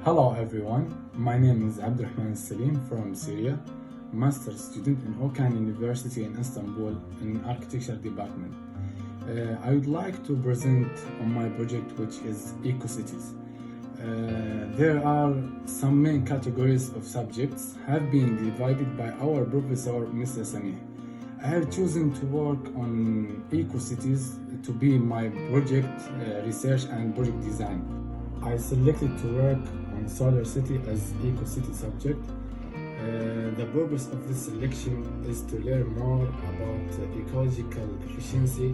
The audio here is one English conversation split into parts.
Hello everyone, my name is Alsalim from Syria, master student in OKAN University in Istanbul in architecture department. I would like to present on my project, which is Ecocities. There are some main categories of subjects have been divided by our professor Mr. Samih. I have chosen to work on Ecocities to be my project research and project design. I selected to work on Solar City as Ecocity subject. The purpose of this selection is to learn more about ecological efficiency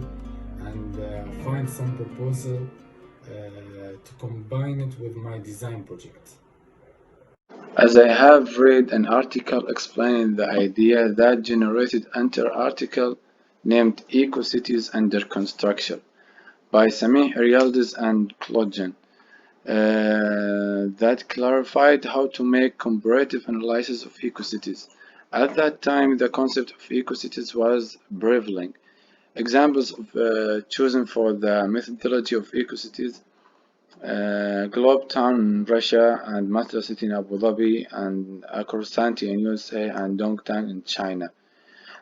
and find some proposal to combine it with my design project. As I have read an article explaining the idea that generated another article named Ecocities Under Construction by Samih Rialdes and Claude that clarified how to make comparative analysis of ecocities. At that time, the concept of ecocities was prevalent. Examples of chosen for the methodology of ecocities: Globe Town in Russia and Master City in Abu Dhabi and Ecocities in USA and Dongtan in China.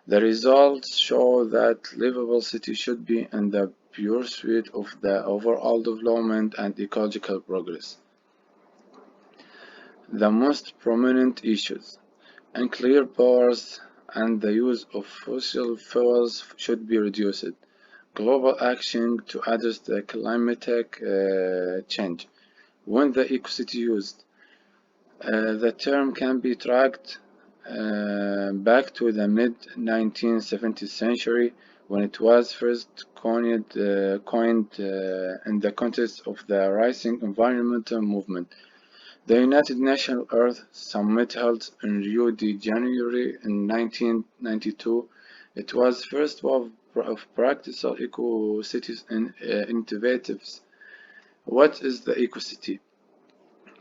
The results show that livable city should be in the pursuit of the overall development and ecological progress. The most prominent issues: nuclear powers and the use of fossil fuels should be reduced. Global action to address the climatic change. When the ecocity used, the term can be tracked back to the mid-19th century when it was first coined in the context of the rising environmental movement. The United Nations Earth Summit held in Rio de Janeiro in 1992. It was first of practical eco-cities initiatives. What is the eco-city?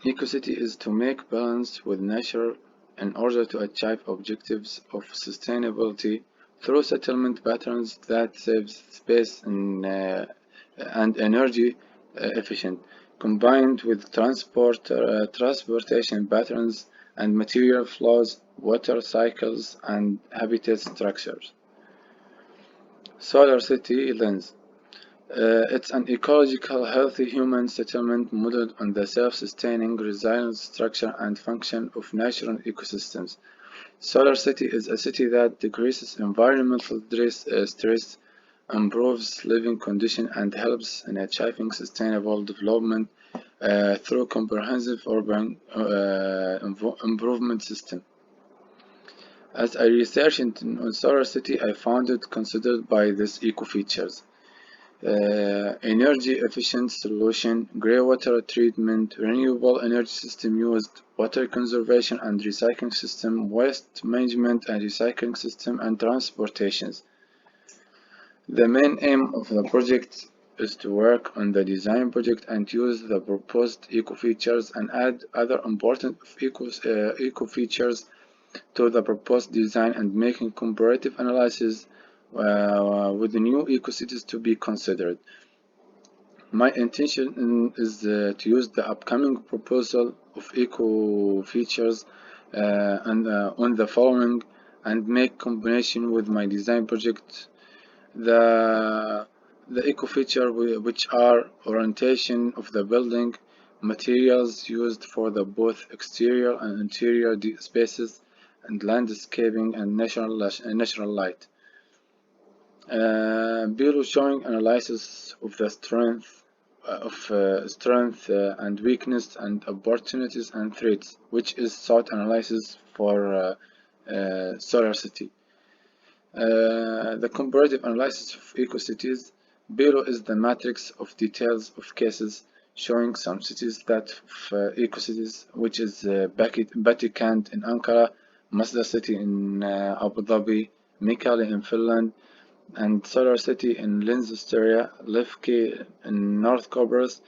Eco-city is to make balance with nature in order to achieve objectives of sustainability through settlement patterns that save space and energy efficient, combined with transportation patterns and material flows, water cycles, and habitat structures. Solar City Lens. It's an ecological, healthy human settlement modeled on the self-sustaining, resilient structure and function of natural ecosystems. Solar City is a city that decreases environmental stress, improves living conditions, and helps in achieving sustainable development through comprehensive urban improvement system. As I researched on Solar City, I found it considered by these eco-features: energy efficient solution, grey-water treatment, renewable energy system used, water conservation and recycling system, waste management and recycling system, and transportations. The main aim of the project is to work on the design project and use the proposed eco-features and add other important eco-features to the proposed design and making comparative analysis with the new ecocities to be considered. My intention is to use the upcoming proposal of eco features on the following and make combination with my design project. The eco feature, which are orientation of the building, materials used for the both exterior and interior spaces, and landscaping and natural light. Below showing analysis of the strength and weakness and opportunities and threats, which is SWOT analysis for Solar City. The comparative analysis of eco-cities. Below is the matrix of details of cases showing some cities that eco-cities, which is Batikant in Ankara, Masdar City in Abu Dhabi, Mikali in Finland, and Solar City in Linz-Astoria, Lefki in North Cyprus,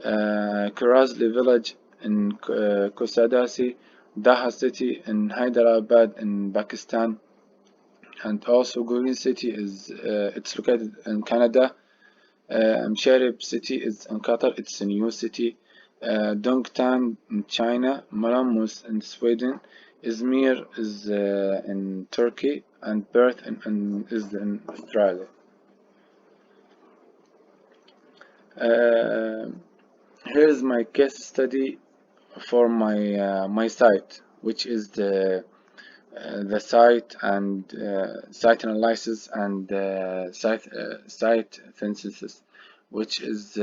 Kirazli Village in Kusadasi, Daha City in Hyderabad in Pakistan, and also Green City it's located in Canada. Msharib City is in Qatar, it's a new city. Dongtan in China, Marmaris in Sweden, Izmir is in Turkey, and Perth is in Australia. Uh, Here's my case study for my site, which is the site and site analysis and site synthesis, which is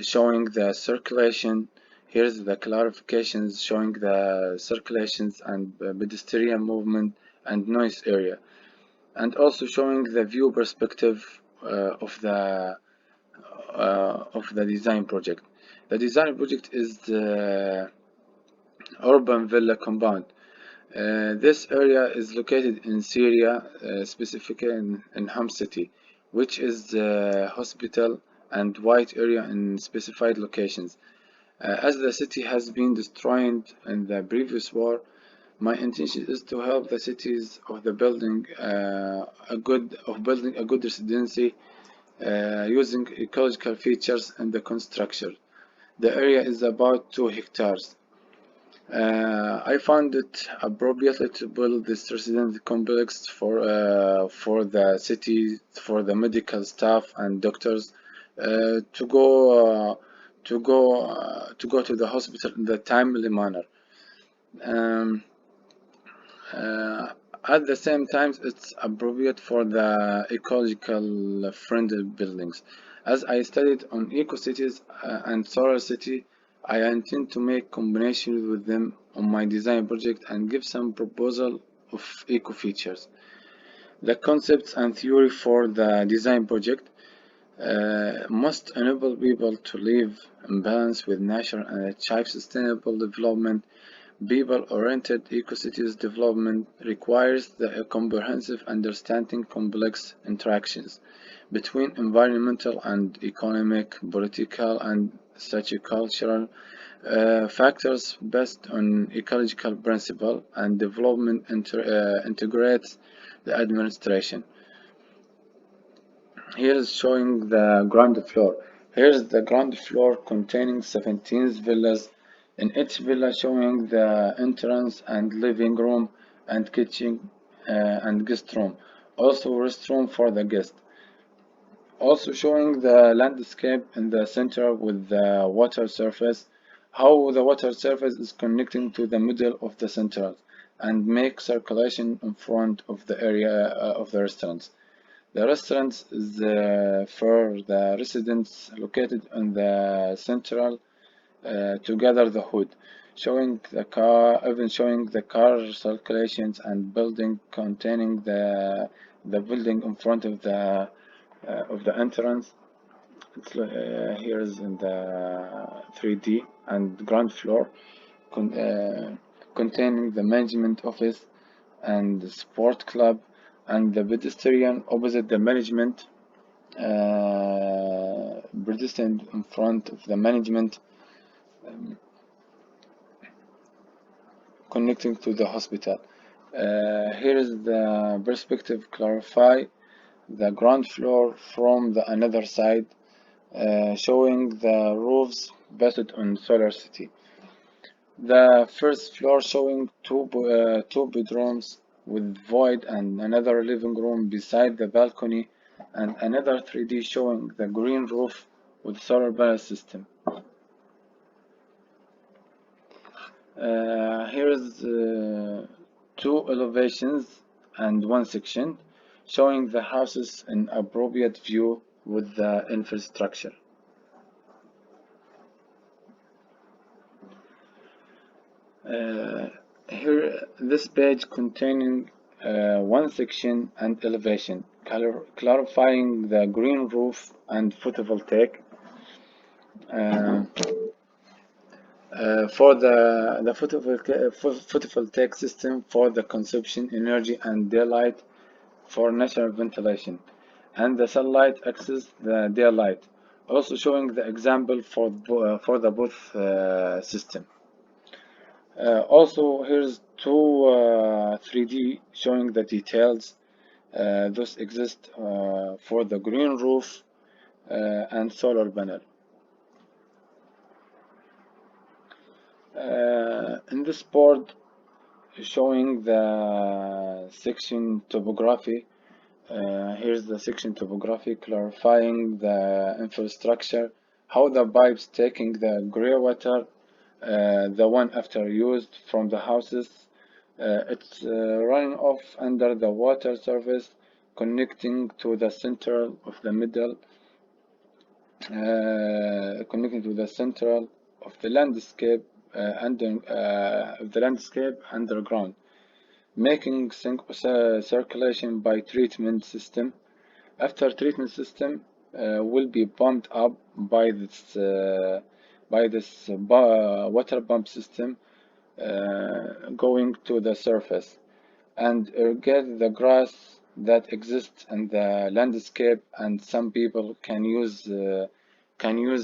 showing the circulation. Here's the clarifications showing the circulations and pedestrian movement and noise area, and also showing the view perspective of the design project. The design project is the urban villa compound. This area is located in Syria, specifically in Hum City, which is the hospital and white area in specified locations. As the city has been destroyed in the previous war, my intention is to help the cities of the building building a good residency using ecological features in the construction. The area is about 2 hectares. I found it appropriately to build this residence complex for the city, for the medical staff and doctors to go to the hospital in the timely manner. Um, uh, at the same time, it's appropriate for the ecological friendly buildings. As I studied on Ecocities and Solar City, I intend to make combinations with them on my design project and give some proposal of eco features. The concepts and theory for the design project must enable people to live in balance with nature and achieve sustainable development. People-oriented ecocities development requires a comprehensive understanding complex interactions between environmental and economic, political, and sociocultural factors based on ecological principle, and development integrates the administration. Here is showing the ground floor. Here is the ground floor containing 17 villas. In each villa showing the entrance and living room and kitchen and guest room. Also restroom for the guest. Also showing the landscape in the center with the water surface. How the water surface is connecting to the middle of the center and make circulation in front of the area of the restaurants. The restaurant is for the residents located in the central together the hood, showing the car, even showing the car circulations and building containing the building in front of the entrance. It's, here is in the 3D and ground floor containing the management office and the sport club and the pedestrian opposite the management pedestrian in front of the management connecting to the hospital. Here is the perspective clarify the ground floor from the another side showing the roofs based on Solar City. The first floor showing two bedrooms with void and another living room beside the balcony and another 3D showing the green roof with solar panel system. Here is two elevations and one section showing the houses in appropriate view with the infrastructure. Here, this page containing one section and elevation, clarifying the green roof and photovoltaic. For the photovoltaic system for the consumption energy and daylight for natural ventilation, and the sunlight access the daylight. Also showing the example for the both system. Also, here's two 3D showing the details. Those exist for the green roof and solar panel. In this board showing the section topography, here's the section topography clarifying the infrastructure, how the pipes taking the grey water, the one after used from the houses, it's running off under the water surface, connecting to the center of the middle, connecting to the central of the landscape underground, making circulation by treatment system. After treatment system will be pumped up by this water pump system going to the surface and irrigate the grass that exists in the landscape, and some people can use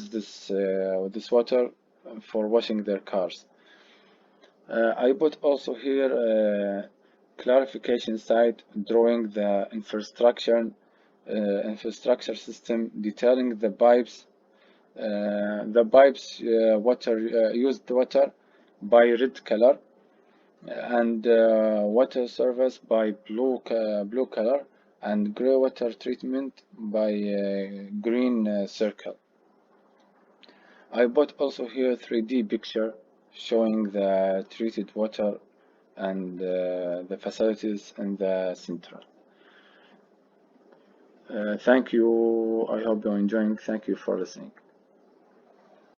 this water for washing their cars. I put also here a clarification site drawing the infrastructure system, detailing the pipes used water by red color, and water service by blue color, and grey water treatment by green circle. I put also here 3D picture showing the treated water and the facilities in the central. Thank you. I hope you're enjoying. Thank you for listening.